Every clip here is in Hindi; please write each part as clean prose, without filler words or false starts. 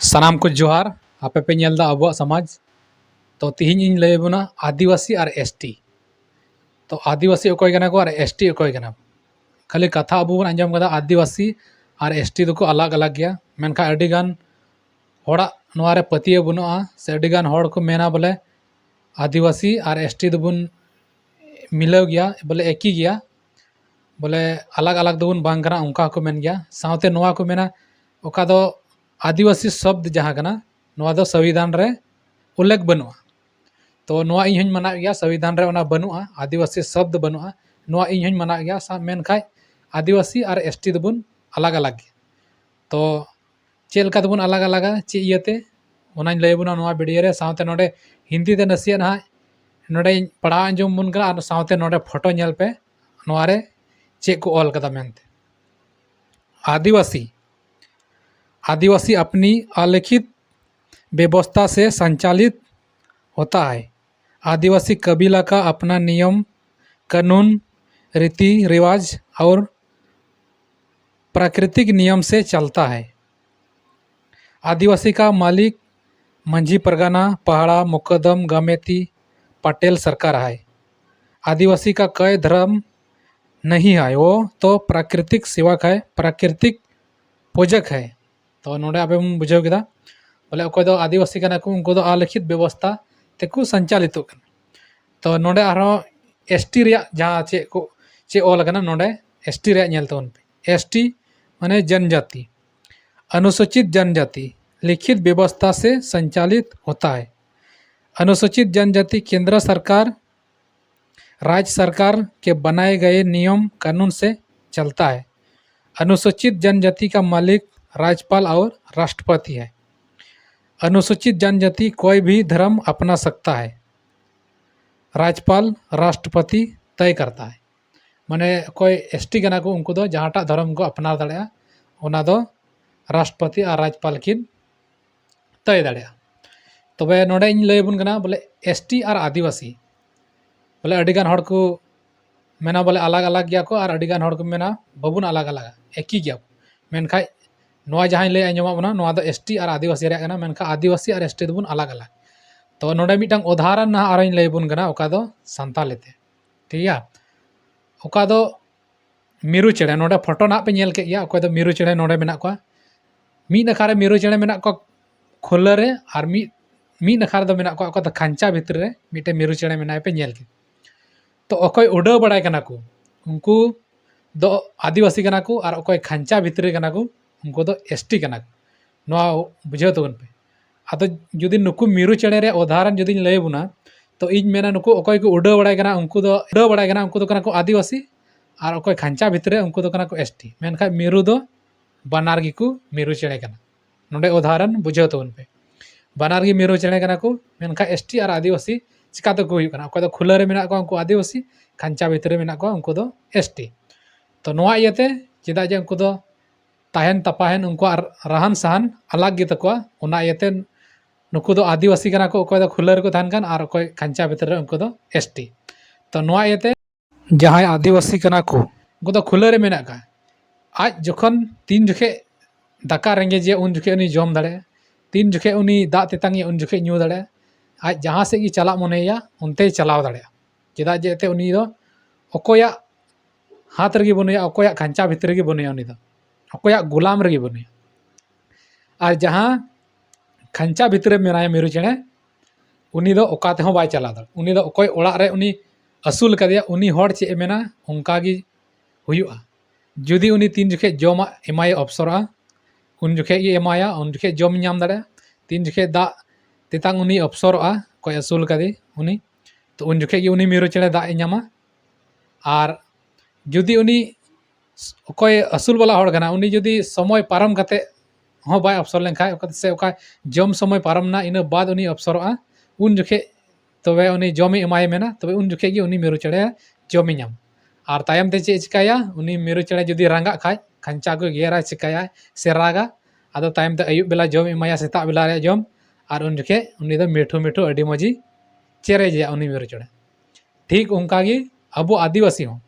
सानाम को जोहार आपे पे नेलदा अब समाज तो तिहिन इन लैबना आदिवासी और एसटी तो आदिवासी अकोय गना को और एसटी अकोय गना खाली कथा अब बन आंजम कदा आदिवासी और एसटी दो अलग अलग गया मेनखा अडिगान होड़ा नोआरे पतिये बनुआ से अडिगान होड़ को मेना बोले आदिवासी और एसटी दोबन मिलाव गया बोले एक ही गया बोले अलग अलग दोबन बांग कना उनका को मेन गया साउते नोआ को मेना ओका दो आदिवासी शब्द जहाँ कना नोआ दो संविधान रे उल्लेख बनुआ तो नोआ इन मना गया संविधान रे ओना बनुआ आदिवासी शब्द बनुआ नोआ इन मना गया सा मेन खाय आदिवासी और एसटी दोबन अलग अलग गया तो चेलका दोबन अलग अलग चे इयते ओनाñ लैबुना नोआ वीडियो रे साउते नोडे हिंदी ते नसिया ना नोडे पढ़ा अंजम बुन करा साउते नोडे फोटो नेल पे नोआ रे चे को ऑल कदा मेनते आदिवासी आदिवासी अपनी अलिखित व्यवस्था से संचालित होता है। आदिवासी कबीला का अपना नियम कानून रीति रिवाज और प्राकृतिक नियम से चलता है। आदिवासी का मालिक मंझी परगना पहाड़ा मुकदम गमेती पटेल सरकार है। आदिवासी का कोई धर्म नहीं है, वो तो प्राकृतिक सेवक है, प्राकृतिक पूजक है। तो नोडे आपे बुझाव केदा बोले अकोय दो आदिवासी कना को उनको दो अलिखित व्यवस्था तेको संचालित तो नोडे आरो एसटी रिया जहाँ चे ऑल कना नोडे एसटी रिया नेल तोन पे एसटी माने जनजाति अनुसूचित जनजाति लिखित व्यवस्था से संचालित होता है। अनुसूचित जनजाति केंद्र सरकार राज्य सरकार के बनाए गए नियम कानून से चलता है। अनुसूचित जनजाति का मालिक राज्यपाल और राष्ट्रपति है। अनुसूचित जनजाति कोई भी धर्म अपना सकता है, राज्यपाल राष्ट्रपति तय करता है। माने कोई एसटी कना को उनको दो जहाँटा धर्म को अपना दाड़िया ओना दो राष्ट्रपति और राज्यपाल किन तय दाड़िया। तबे नोडे इन लैबुन कना बोले एसटी और आदिवासी बोले अडिगान हड़ को मेना बोले अलग अलग गया को और अडिगान हड़ को मेना बबुन अलग अलग एक ही गया मेनखाय नोआ जहाँ ले आंजमा बना नोआ दो एसटी और आदिवासी रे कना मेनखा आदिवासी और एसटी दोबन अलग अलग तो नोडे मिटंग उदाहरण ना आरो इन लैबुन कना ओका दो संतालेते ठीक है। ओका दो मिरु चेड़े नोडे फोटो ना पे नेल के गया ओका दो मिरु चेड़े नोडे मेना को मी नखा रे मिरु चेड़े मेना को खोला रे और मी नखा रे दो मेना को ओका दो खांचा भितर रे मिटे मिरु चेड़े मेना पे नेल के तो अकोय उड़ाव बड़ाय कना को उनको दो आदिवासी कना को और अकोय खांचा भितर कना को उनको दो एसटी कना नोआ बुझाव तबन पे आदो जुदी नुकु मिरु चेड़े रे उदाहरण जुदी लय बुना तो इन मेना नुकु अकोय को उड़ाव बड़ाय कना उनको दो कना को आदिवासी और अकोय खांचा भितर उनको दो कना को एसटी मेनखा मिरु दो बानार गी को मिरु चेड़े कना नोडे उदाहरण बुझाव तबन पे बानार गी मिरु चेड़े कना को मेनखा एसटी और आदिवासी चिका तो हुई कना अकोय दो खुला रे मेना को उनको आदिवासी खांचा भितर मेना को उनको दो एसटी तो नोआ इयते चेदा जे उनको दो ताहन तपाहन उनको रहन सहन अलग गे तको ओना इयते नुकु दो आदिवासी कना को अकोय दो खुला रे को थान कान और अकोय खांचा भितर रे उनको दो एसटी तो नोआ इयते जहां आदिवासी कना को उनको दो खुला रे मेना का आज जखन तीन जुखे दाका रेंगे जे उन जुखे उनी जम दाड़े तीन जुखे उनी दा तेतांगी उन जुखे न्यू दाड़े आज जहाँ से चला मनेया उनते चलाव दाड़िया चेदा जेते उनी दो अकोया हाथ रगे बनुया अकोया खांचा भितर रगे बनुया उनी दो अकोया गुलाम रगे बनुया और जहाँ खांचा भितर मेनाया मिरु चेड़े उनी दो ओका तेहो बाय चला दाड़ उनी दो अकोय ओड़ा रे उनी असूल कदिया उनी हड़ चे मेना उनका गी हुयुआ जुदी उनी तीन जुखे जमा एमाय अवसरआ उन जुखे गे एमाया उन जुखे जम नाम दाड़िया तीन जुखे दा तेतांग उनी अवसरआ कोई असूल कदे उनी तो उन जुखे उनी मिरु चेड़े दा नामा और जुदी उनी कोई असूल वाला हड़ कना उनी जुदी समय पारम कते हो बाय अवसर लेनखाय से ओका जम समय पारम ना इन बाद उनी अवसरआ उन जुखे तबे उनी जमे एमाय मेना तबे उन जुखे उनी मिरु चेड़े जमे नाम और तायम ते चे चिकाया उनी मिरु चेड़े जुदी रांगा खाय खांचा को गेरा चिकाया से रागा आदो तायम ते अयुब बेला जम एमाया सेता बेला रे जम और उन जुखे उनी दो मिठू मिठू अडी मजी चेरेजा उनी मिरु चेड़े ठीक उनकागी अबो आदिवासी हो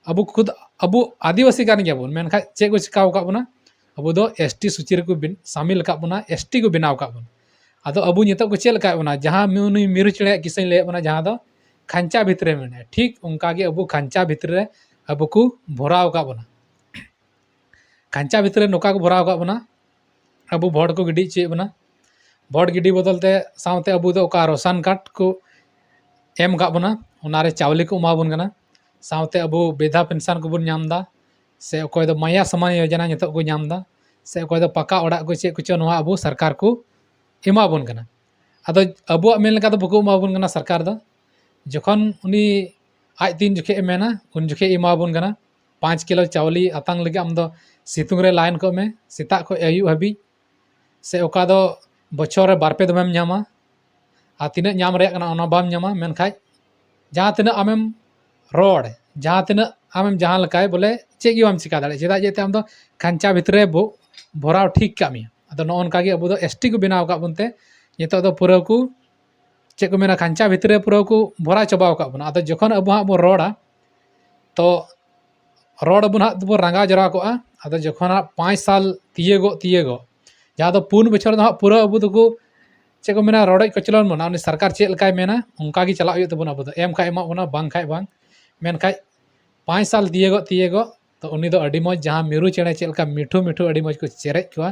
अबो खुद अबो आदिवासी कान गया बोन मेनखा चे को चिकाव का बना अबो दो एसटी सूची रे को शामिल का बना एसटी को बनाव का बन आदो अबो नितो को चेल का बना जहां मिरु चेड़े किसे ले बना जहां दो खांचा भितरे में ठीक उनका के अबो खांचा भितरे अबो को भराव का बना खांचा भितरे नोका को भराव का बना अबो भोट को गिडी चे बना भोट गिडी बदलते सावते अबो दो का रोशन कार्ड को एम का बना उनारे चावली को एमा बन कना सावते अबो बेधा पेंशन को बन नाम दा से अकोय दो माया समान योजना नितो को नाम दा से अकोय दो पक्का ओड़ा को चे कुछ नोआ अबो सरकार को एमा बन कना आदो अबो मेन लगा दो बको एमा बन कना सरकार दो जखन उनी आज दिन जुखे मेना उन जुखे एमा बन कना 5 किलो चावली अतांग लगे आम दो सितुंग रे लाइन को में सेता को आयु हबी से ओका दो बछर रे बारपे दमेम न्यामा आ तिना न्याम रे कना ओना बाम न्यामा मेन खाय जहां तिना आमेम रोड जहां तिना आमेम जहां लकाय बोले चे गी बाम चिका दाड़े चेदा जेते आम दो खांचा भितरे भराव ठीक का मिया अदो नो अनका गे अबो दो एसटी को बनाव का बनते नितो दो पुरा को चे को मेना खांचा भितरे पुरा को भरा चबाव का बना अदो जखन अबो हा बो रोडा तो रोड बन हाथ बो रंगा जरा को अदो जखन 5 साल तियेगो जहां दो 4 बछर दो पूरा अबो दो चे को मेना रोड कचलन बना उनी सरकार चे लकाय मेना उनका गी चला तबन अबो दो एम खाय एमा बना बांग खाय बांग मेन खाय 5 साल तियेगो तो उनी दो अडी मज जहां मिरु चेड़े चे लका मिठू मिठू अडी मज को चेरेज को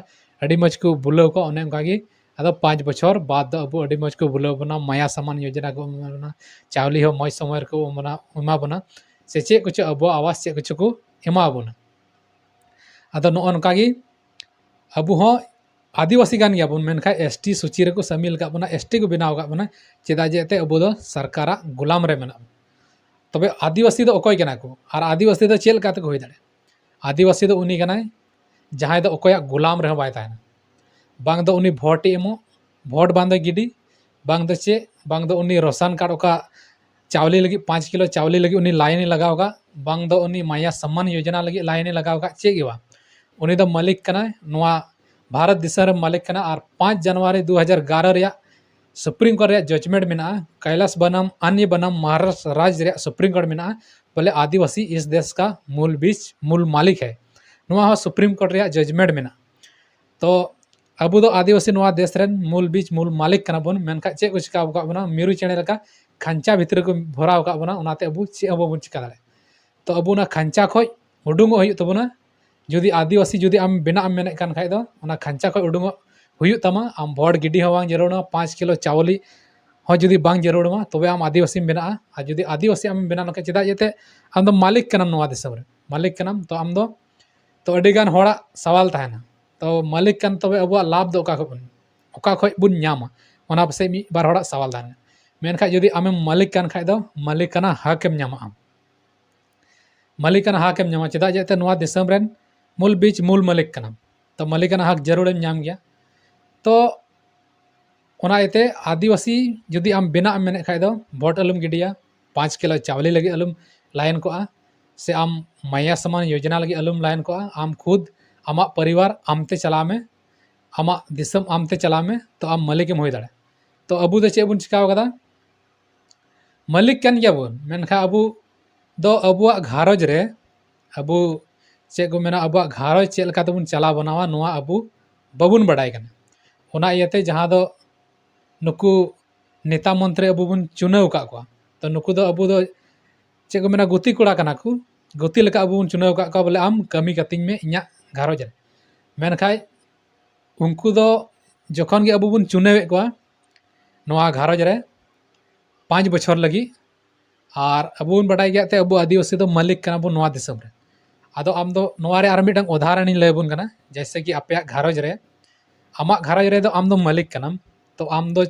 अडी मज को बुलाव को उन्हें उनका गी अदो 5 बछर बाद दो अबो अडी मज को बुलाव बना माया समान योजना को बना चावली हो मज समय को बना एमा बना से चे कुछ अबो आवास चे कुछ को एमा बना अदो नो अनका गी अबो हो आदिवासी गान गया बन मेनखा एसटी सूची रे को शामिल का बना एसटी को बनाव का बना चेदा जेते अबो दो सरकारा गुलाम रे मेना तबे आदिवासी दो अकोय कना को और आदिवासी दो चेल काते को होय दाड़े आदिवासी दो उनी कनाय जहां दो अकोय गुलाम रे बाय तायना बांग दो उनी भोट एमो भोट बांध गिडी बांग दो चे बांग दो उनी रोशन कार्ड ओका चावली लगी 5 किलो चावली लगी उनी लाइन लगावगा बांग दो उनी माया सम्मान योजना लगी लाइन लगावगा चे गिवा उनी दो मालिक कना नोआ भारत दिशा मालिक कना और 5 जनवरी 2011 रे सुप्रीम कोर्ट रे जजमेंट मेना कैलाश बनम अन्य बनम महाराष्ट्र राज्य रे सुप्रीम कोर्ट मेना बोले आदिवासी इस देश का मूल मालिक है नोआ हो सुप्रीम कोर्ट रे जजमेंट मेना तो अबो दो आदिवासी नोआ देश रे मूल मालिक कना बन मेनखा चे को चिका बना मिरु चेणे लका खांचा भितर को भराव का बना उनाते अबो चे अबो बन चिका दाड़े तो अबो ना खांचा खय उडुंगो हुयु तबना जुदी आदिवासी जुदी आम बेना आम मेने कान खाय दो ओना खांचा खय उडुंगो हुयु तमा आम भोट गिडी हो बांग जरूर 5 किलो चावली हो जुदी बांग जरूर मा तबे आम आदिवासी बेना आ जुदी आदिवासी आम बेना लका चेदा जेते आम दो मालिक कनम नोआ दिसम रे मालिक कनम तो आम दो तो अडी गान होड़ा सवाल ताहेना तो मालिक कन तबे अबो लाभ दो ओका खय बुन न्यामा ओना पसे मी बार होड़ा सवाल ताहेना मेनखा जुदी आमे मालिक कान खाय दो मालिक कना हकेम न्यामा आम मालिक कना हकेम न्यामा चेदा जेते नोआ दिसम रेन मूल मालिक कना तो मालिक कना हक जरूर न्याम गया तो ओना एते आदिवासी जुदी आम बेना आम मेने खाय दो भोट अलुम गिडिया 5 किलो चावली लगी अलुम लाइन को से आम माया समान योजना लगी अलुम लाइन को आम खुद आमा परिवार आमते चला में आमा दिसम आमते चला में तो आम मालिक होय दाड़े तो अबू दो चे बन चिकाव कदा मालिक कान गया बन मेनखा अबू दो अबुआ घारज रे अबू चे को मेना अबुआ घारज चे लका तबन चला बनावा नोआ अबू बबुन बडाय कना ओना इयाते जहां दो नुकु नेता मंत्री अबू बन चुनाव का को तो नुकु दो अबू दो चे को मेना गुती कोड़ा कना को गुती लका अबू बन चुनाव का को बोले आम कमी कतिंग में इnya घारज रे मेनखाय उनको दो जखन के अबू बन चुनाव को नोआ घारज रे 5 बछर लगी और अबू बन बडाय गया ते अबू आदिवासी दो मालिक कना बन नोआ दिसम रे आदो आम दो नोआ रे आर मिटंग उदाहरण लय बन कना जैसे कि आपया घारज रे आमा घारज रे दो आम दो मालिक कनम तो आम दो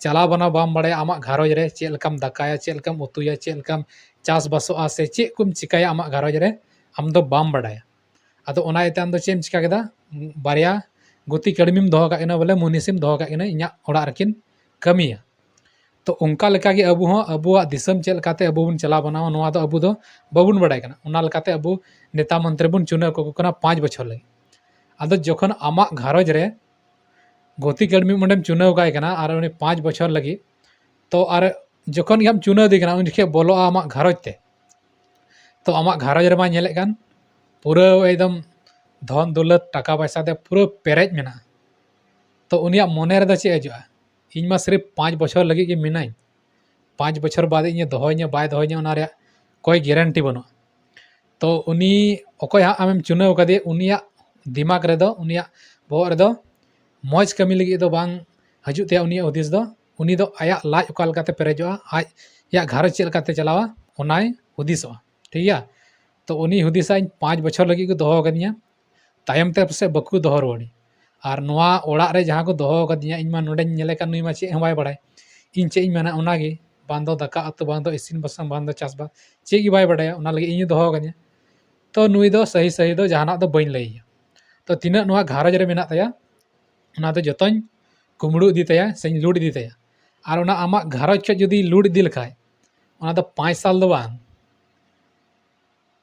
चला बना बाम बड़े आमा घारज रे चे लकम दकाया चे लकम उतुया चे लकम चास बसोआ से चे कुम चिकाया आमा घारज रे आम दो बाम बडाया आदो ओना एते आम दो चेम चिका केदा बारिया गुती कड़मीम दोहो का इना बोले मुनिसिम दोहो का इना इnya ओड़ा रकिन कमिया तो उनका लेका के अबू हो अबुआ दिसम चे लकाते अबू बन चला बनावा नोआ दो अबू दो बबुन बडाय कना ओना लकाते अबू नेता मंत्री बन चुनाव को कना 5 बछर लगी आदो जखन आमा घारज रे गति कड़मी मंडेम चुनाव गाय कना और उन्हें 5 बछर लगी तो और जखन हम चुनाव दी कना उनखे बोलो आमा घारज ते तो आमा घारज रे मा नेले कान पूरा एकदम धन दौलत टाका पैसा ते पूरा पेरेज मेना तो उनिया मोने रे चे हजुआ इन मा सिर्फ 5 बछर लगी के मिनाई 5 बछर बाद इन दोहइया बाय दोहइया उना रे कोई गारंटी बनो तो उनी अकोय हा आमेम चुनाव कदे उनिया दिमाग रे दो उनिया बोह रे दो मौज कमी लगी दो बांग हजु ते उनिया उद्देश दो उनी दो आया लाज उका लकाते पेरेजोआ आज या घर चेल काते चलावा उनाय हुदिसो ठीक है तो उनी हुदिसा 5 बछर लगी को दोहो कदिया तायम ते से बकु दोहो रोड़ी और नोआ ओड़ा रे जहां को दोहो कदिया इन मा नोडे नेले का नुई मा चे हवाय बड़ाय इन चे इन मेना उनागे बांधो दका अतु बांधो इसिन बसंग बांधो चासबा चे गी बाय बड़ाय उना लगी इन दोहो कदिया तो नुई दो सही सही दो जहाना दो बइन लई तो तिना नोआ घारज रे मेना तया उना तो जतन कुमड़ू इदी तया से लूट इदी तया और उना आमा घारज के जदी लूट इदी लखाय उना तो 5 साल दो बांग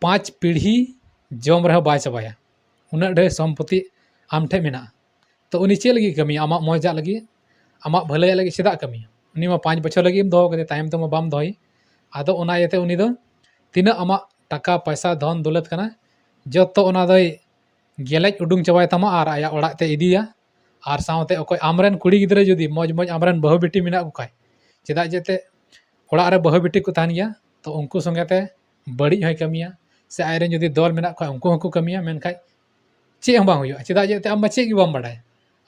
5 पीढ़ी जम रहे बाय चबाया उना ढेर संपत्ति आम ठे मेना तो उनी चे लगी कमी आमा मौजा लगी आमा भले लगी चेदा कमी उनी मा 5 बछर लगी दो कदे टाइम तो बाम दोई आदो उना येते उनी दो तिना आमा टाका पैसा धन दौलत कना जतो उना दोई गेलेज उडुंग चबाय तमा और आया ओड़ा ते इदिया और सावते अकोय आमरेन कुड़ी गिदरे जदी मौज मौज आमरेन बहु बेटी मेना को काय चेदा जेते ओड़ा रे बहु बेटी को तान गया तो उनको संगते बड़ी है कमिया से आयरेन जदी दल मेना को उनको हको कमिया मेनखाय चे हम बांग हुयो चेदा जेते आम चे गी बाम बडाय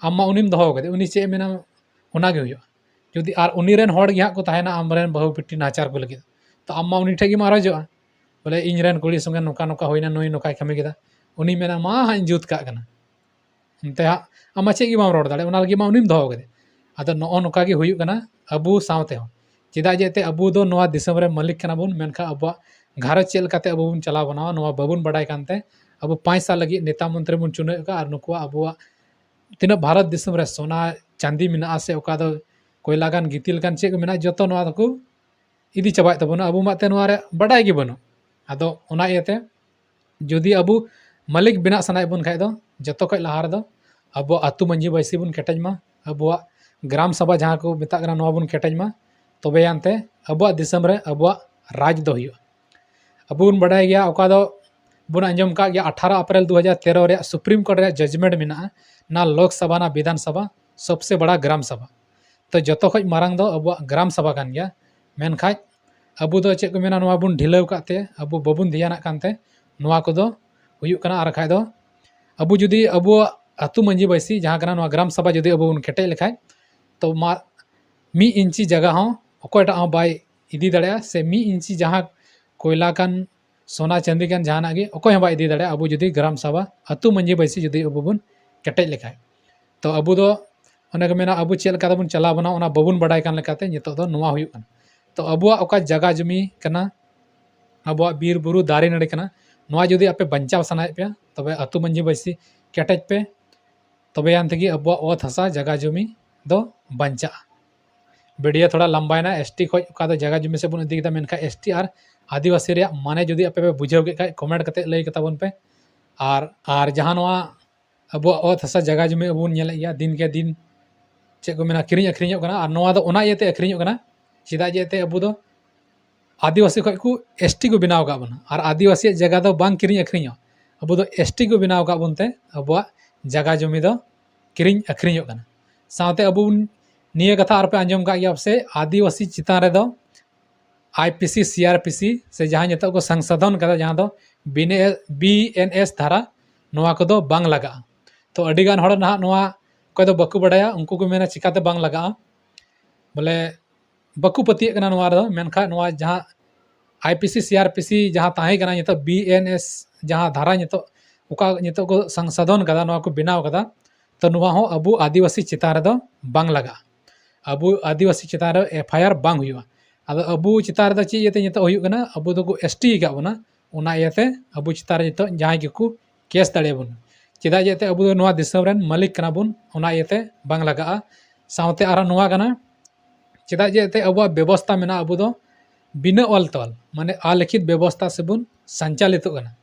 आम उनिम दोहो कदे उनी चे मेना उना गे हुयो जदी आर उनी रेन होड़ गे हा को ताहेना आमरेन बहु बेटी नाचार को लगी तो आम उनी ठे गी माराजोआ बोले इन रेन कुड़ी संगे नोका नोका होइना नुई नोकाय कमी केदा उनी मेना मा हां जुत का कना अंते हा आम चे गी बाम रोड दाड़े उना लगी मा उनिम दोहो कदे आदो नो नोका गे हुयो कना अबु सावते हो चेदा जेते अबु दो नोआ दिसम रे मालिक कना बुन मेनखा अबुआ घारज चेल काते अबु बुन चलाव बनावा नोआ बाबुन बडाय कानते अब 5 साल लगी नेता मंत्री बन चुने का और नुकुआ अबुआ तीना भारत दिसम रे सोना चांदी मिना से ओका दो कोयला गान गितिल गान चे को मिना जतो नोआ दको इदी चबाय तबना अबु माते नोआ रे बडाय गे बनो आदो ओना इयते जदि अबु मालिक बिना सनाय बन खाय दो जतो कय लहार दो अबु अतु मंजी बैसी बन केटजमा अबुआ ग्राम सभा जहां को मेता कना नोआ बन केटजमा तबे यानते अबुआ दिसम रे अबुआ राज दो हुयो अबु बन बडाय गया ओका दो बुन अंजम का 18 अप्रैल 2013 रे सुप्रीम कोर्ट रे जजमेंट मिना ना लोकसभा ना विधानसभा सबसे बड़ा ग्राम सभा तो जतो खज मारंग दो अबु ग्राम सभा कान गया मेनखाज अबु दो चे को मेना नोआ बुन ढिलाव काते अबु बबुन ध्याना कानते नोआ को दो हुयुक कना आर खाय दो अबु जुदी अबु अतु मंजी बैसी जहां कना नोआ ग्राम सभा जुदी अबु बुन केटे लेखाय तो मा 1 इंची जगह हो अकोयटा हो बाय इदी दड़या से 1 इंची जहां कोयला कान सोना चांदी कान जहाना गे अकोय हबा इदी दड़े अबु जुदी ग्राम सभा अतु मंजी बैसी जुदी अबु बुन केटे लेखाय तो अबु दो ओने को मेना अबु चेल का बुन चला बना ओना बबुन बडाय कान लेकाते नितो दो नोआ हुयुक कना तो अबुआ ओका जगह जमी कना अबुआ बीर बुरु दारे नडे कना नोआ जुदी आपे बंचाव सनाय पे तबे अतु मंजी बैसी केटेज पे तबे यान थेगी अबुआ ओत हसा जगह जमी दो बंचा वीडियो थोड़ा लंबायना एसटी खोज ओका दो जगह जमी से बुन इदी केदा मेनखा एसटी आर आदिवासी रे माने जुदी आपे पे बुझाव के खाय कमेंट कते लई कता बन पे आर जहां नोआ अबुआ ओत हसा जगह जमी अबुन नेल या दिन के दिन चे को मेना किरिंग अखरिंग कना आर नोआ दो ओना येते अखरिंग कना चेदा जेते अबु दो आदिवासी खज को एसटी को बनाव का बना और आदिवासी जगह दो बांग किरिंग अखरिंग अबु दो एसटी को बनाव का बनते अबुआ जगह जमी दो किरिंग अखरिंग कना सावते अबु निये कथा आर पे अंजम का गया से आदिवासी चितान रे दो आईपीसी सीआरपीसी से जहां नितो को संशोधन कदा जहां दो बीएनएस धारा नोआ को दो बांग लगा तो अडिगान हड़ ना नोआ कोई दो बकु बडाया उनको को मेना चिकाते बांग लगा बोले बकु पतिये कना नोआ दो मेनखा नोआ जहां आईपीसी सीआरपीसी जहां ताहे कना नितो बीएनएस जहां धारा नितो उका नितो को संशोधन कदा नोआ को बनाव कदा तो नोआ हो अबु आदिवासी चितान रे दो बांग लगा अबु आदिवासी चितान रे एफआईआर बांग हुआ आदो अबु चितार दा ची येते नितो हुयुक कना अबु दो को एसटी का बना ओना येते अबु चितार नितो जहां गेकु केस दाड़े बन चेदा जेते अबु दो नोआ दिसम रेन मालिक कना बुन ओना येते बांग लगा सावते आरा नोआ कना चेदा जेते अबु व्यवस्था मेना अबु दो बिना ऑल तल माने आलिखित व्यवस्था से बुन संचालित कना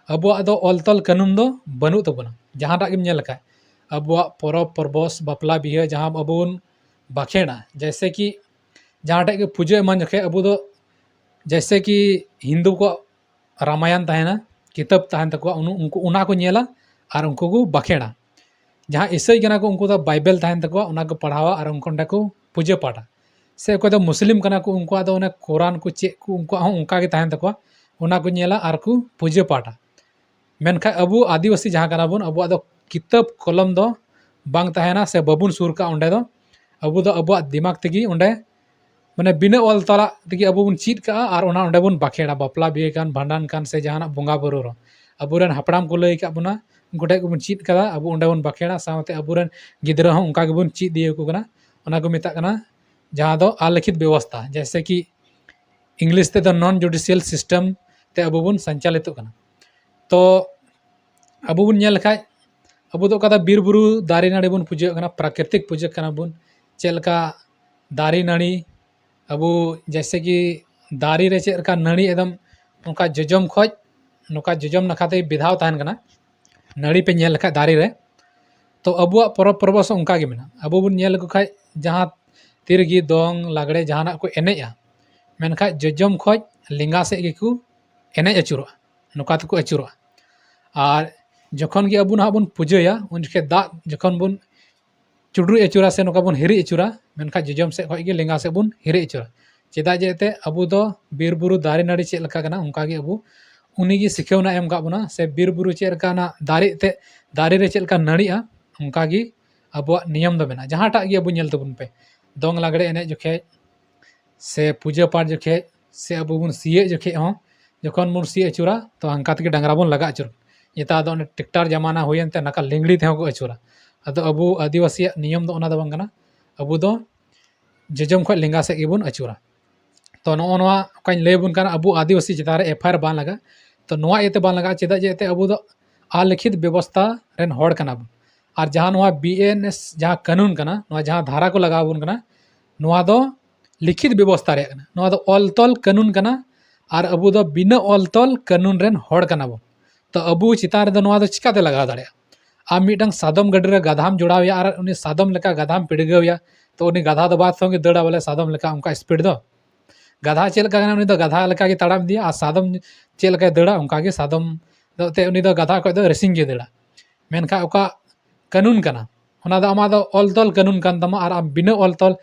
अबु दो ऑल तल कानून दो बनु तबना जहां रा गिम नेल का अबु परब परबस बापला बिहे जहां अबुन बाखेना जैसे कि जहाँ टे पूजा मन जखे अबु दो जैसे कि हिंदू को रामायण तहना किताब तहन तक उनको उना को नेला और उनको को बखेड़ा जहाँ ईसाई कना को उनको दो बाइबल तहन तको उना को पढ़ावा और उनको को पूजा पाठा से कोई दो मुस्लिम कना को उनको दो उन्हें कुरान को चे को उनको उनका के तहन तको उना को नेला और को पूजा पाठा मेनखा अबू आदिवासी जहाँ कना बुन अबू दो किताब कलम दो बांग तहना से बबुन सुर का उंडे दो अबू दो अबू दिमाग तगी उंडे माने बिना ऑल तला तगी अबू बुन चीट का और उना उंडे बुन बखेड़ा बापला बिये कान भांडान कान से जहाँ बोंगा बुरू रो अबूरन हपड़ाम को लई का बुना उनको को बुन चीट कदा अबू उंडे बुन बखेड़ा सावते अबूरन गिद्रा हो उनका बुन चीट दिए को कना उना को मेता कना जहाँ दो अलिखित व्यवस्था जैसे कि इंग्लिश ते नॉन जुडिशियल सिस्टम ते अबू बुन संचालित कना तो अबू बुन नेल खाय अबू दो कदा बीर बुरु दारी नाड़ी बुन पूजा कना प्राकृतिक पूजा कना बुन चेलका दारी नाड़ी अबू जैसे कि दारी रे चेलका नाड़ी एकदम उनका जजम खोज नुका जजम नखाते विधाव तहन कना नाड़ी पे नेल खाय दारी रे तो अबुआ परब परबस उनका गे मेना अबू बुन नेल को खाय जहाँ तिरगी दोंग लागड़े जहाना को एनेजा मेनखा जजम खोज लिंगा से को एनेज अचुरा नुका तको अचुरा और जखन कि अबू ना बुन पूजाया उनके दा जखन बुन चुडरू अचुरा से नुका बुन हिरी अचुरा मेनखा जजम से खोज लिंगा से बुन हिरी अचुरा चेदा जेते अबू दो बीर बुरु दारी नाड़ी चेद लका कना उनका गे अबू उनी सिखेवना एम का बुना से बीर बुरु चेद लका दारी ते दारी रे चेद लका नाड़ीआ उनका गे अबुआ नियम दो मेना जहाँटा गे अबू नेल तबुन पे दोंग लागड़े एने जोखे से पूजा पाठ जोखे से अबू बुन सीए जोखे हो जखन बुन सी अचुरा तो हंका तक डांगरा बुन लगा अचुर नेता दो ट्रैक्टर जमाना होयनते नका लिंगड़ी ते को अचुरा अदो अबू आदिवासी नियम दो ओना दो बांग कना अबू दो जजम खो लिंगा से बुन अचुरा तो नोआ काइन लय बुन कना अबू आदिवासी चितारे एफआईआर बान लगा तो नोआ एते बान लगा चेदा जेते अबू दो अलिखित व्यवस्था रेन होड़ कना बुन और जहाँ नोआ बीएनएस जहाँ कानून कना नोआ जहाँ धारा को लगा बुन कना नोआ दो लिखित व्यवस्था रे कना नोआ दो ऑल तोल कानून कना और अबू दो बिना ऑल तोल कानून रेन होड़ कना बुन तो अबू चितान रे दो नोआ दो चिकाते लगा दाड़े आम मिटंग सादम गड्डी रे गाधाम जोड़ावया और उनी सादम लेका गाधाम पिड़गवया तो उनी गाधा दो बात संगे दड़ा बोले सादम लेका उनका स्पीड दो गाधा चेल का उनी दो गाधा लेका के ताड़ाम दिया और सादम चेल का दड़ा उनका के सादम दो ते उनी दो गाधा को दो रेसिंग के दड़ा मेनखा ओका कानून कना ओना दो आमा दो ऑल तोल कानून कान तमा और आम बिना ऑल तोल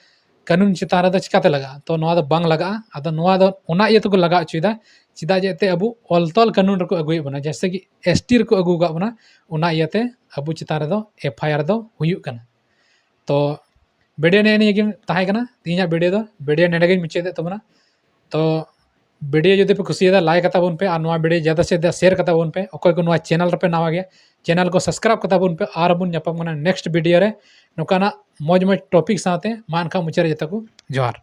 कानून चितान रे दो चिकाते लगा तो नोआ दो बांग लगा आदो नोआ दो ओना इये तो लगा अचुदा चिदा जेते अबू ऑल तोल कानून रे को अगुय बना जैसे कि एसटी रे को अगु गा बना ओना इयते अबू चितान रे दो एफआईआर दो हुयुक कना तो वीडियो ने निये ताहे कना तीना वीडियो नेडे गे मुचाद तबना तो वीडियो जो पे कुसियदा लाइक कता बोन पे और नोआ वीडियो ज़्यादा से ज़्यादा शेयर कता बोन पे अकोय को नोआ चैनल रे पे नवा गया चैनल को सब्सक्राइब कता बोन पे और बुन नेक्स्ट वीडियो रे नोकाना मौज मौज टॉपिक साथे मान खा मुचारे जता को जोहार।